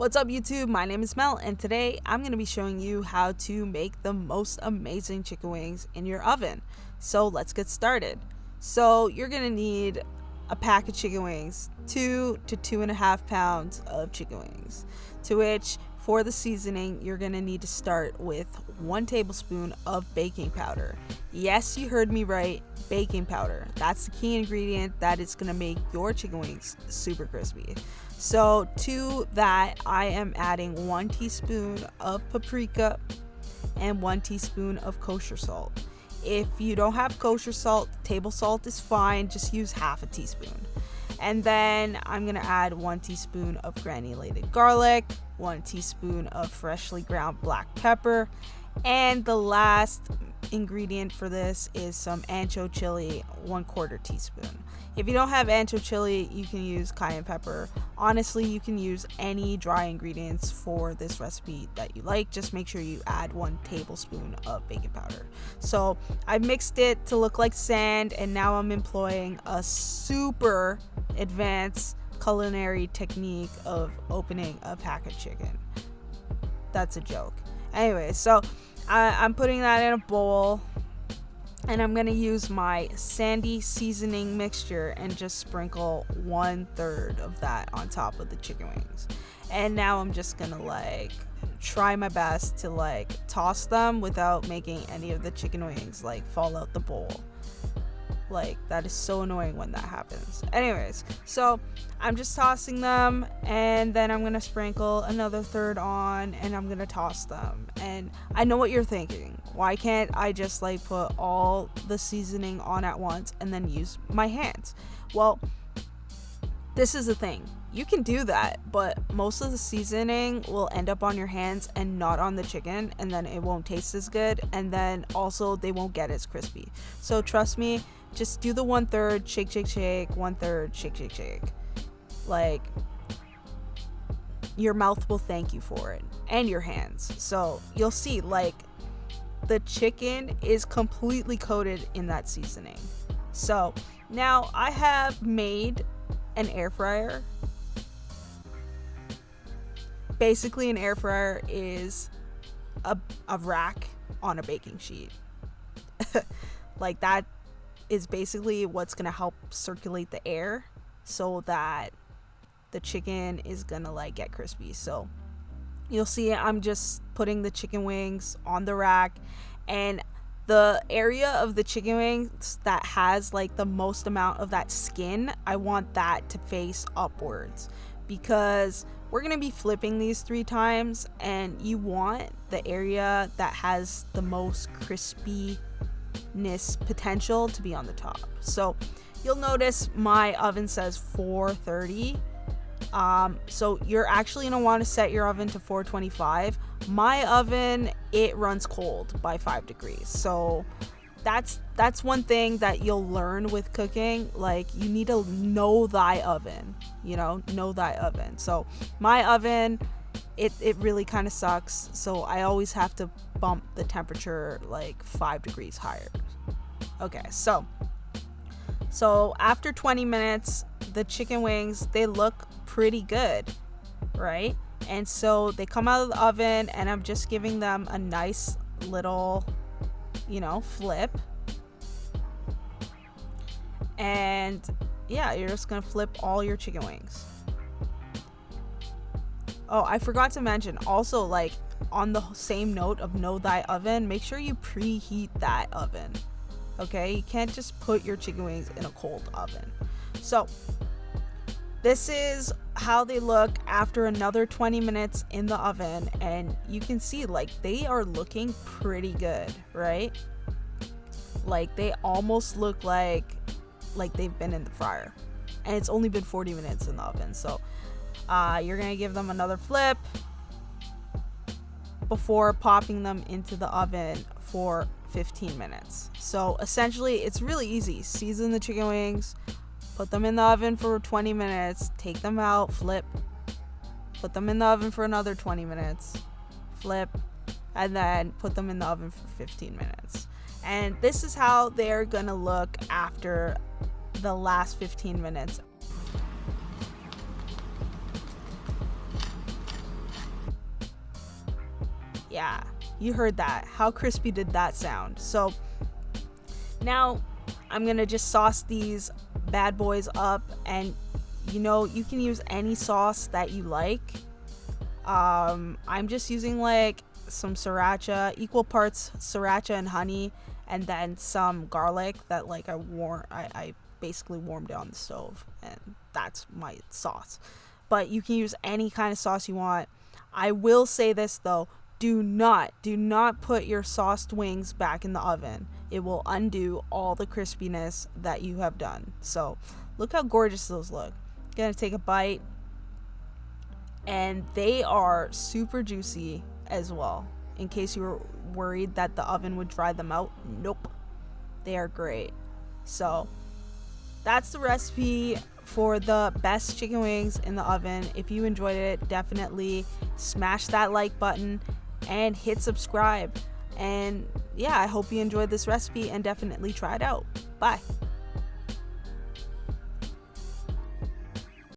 What's up YouTube? My name is Mel and today I'm going to be showing you how to make the most amazing chicken wings in your oven. So let's get started. So you're going to need a pack of chicken wings, 2 to 2.5 pounds of chicken wings, to which for the seasoning you're going to need to start with 1 tablespoon of baking powder. Yes, you heard me right, baking powder. That's the key ingredient that is going to make your chicken wings super crispy. So to that, I am adding 1 teaspoon of paprika and 1 teaspoon of kosher salt. If you don't have kosher salt, table salt is fine, just use half a teaspoon. And then I'm gonna add 1 teaspoon of granulated garlic, 1 teaspoon of freshly ground black pepper, and the last ingredient for this is some Ancho chili, 1/4 teaspoon. If you don't have Ancho chili, you can use cayenne pepper. Honestly, you can use any dry ingredients for this recipe that you like. Just make sure you add 1 tablespoon of baking powder. So I mixed it to look like sand, and now I'm employing a super advanced culinary technique of opening a pack of chicken. That's a joke. Anyway, so I'm putting that in a bowl, and I'm gonna use my sandy seasoning mixture and just sprinkle 1/3 of that on top of the chicken wings. And now I'm just gonna try my best to toss them without making any of the chicken wings fall out the bowl. That is so annoying when that happens. Anyways, so I'm just tossing them, and then I'm gonna sprinkle another 1/3 on, and I'm gonna toss them. And I know what you're thinking. Why can't I just put all the seasoning on at once and then use my hands? Well, this is the thing. You can do that, but most of the seasoning will end up on your hands and not on the chicken, and then it won't taste as good, and then also they won't get as crispy. So trust me, just do the 1/3, shake, shake, shake, 1/3, shake, shake, shake. Your mouth will thank you for it, and your hands. So you'll see, the chicken is completely coated in that seasoning. So now I have made an air fryer. Basically, an air fryer is a rack on a baking sheet. That is basically what's gonna help circulate the air so that the chicken is gonna get crispy. So you'll see I'm just putting the chicken wings on the rack, and the area of the chicken wings that has the most amount of that skin, I want that to face upwards, because we're gonna be flipping these 3 times, and you want the area that has the most crispiness potential to be on the top. So you'll notice my oven says 430. So you're actually gonna want to set your oven to 425. My oven, it runs cold by 5 degrees. So that's one thing that you'll learn with cooking. You need to know thy oven, know thy oven. So my oven, it really kind of sucks. So I always have to bump the temperature 5 degrees higher. Okay, so after 20 minutes, the chicken wings, they look pretty good, right? And so they come out of the oven, and I'm just giving them a nice little, flip. And yeah, you're just gonna flip all your chicken wings. Oh, I forgot to mention also, on the same note of know thy oven, make sure you preheat that oven. Okay, you can't just put your chicken wings in a cold oven. So this is how they look after another 20 minutes in the oven, and you can see they are looking pretty good, right? They almost look like they've been in the fryer, and it's only been 40 minutes in the oven. So you're gonna give them another flip before popping them into the oven for 15 minutes. So essentially, it's really easy. Season the chicken wings, put them in the oven for 20 minutes, take them out, flip, put them in the oven for another 20 minutes, flip, and then put them in the oven for 15 minutes. And this is how they're gonna look after the last 15 minutes. Yeah, you heard that. How crispy did that sound? So now I'm gonna just sauce these bad boys up, and you can use any sauce that you like. I'm just using like some sriracha, equal parts sriracha and honey, and then some garlic that like I basically warmed it on the stove, and that's my sauce. But you can use any kind of sauce you want. I will say this though, do not put your sauced wings back in the oven. It will undo all the crispiness that you have done. So look how gorgeous those look. Gonna take a bite, and they are super juicy as well. In case you were worried that the oven would dry them out, nope, they are great. So that's the recipe for the best chicken wings in the oven. If you enjoyed it, definitely smash that like button and hit subscribe. And yeah, I hope you enjoyed this recipe and definitely try it out. Bye.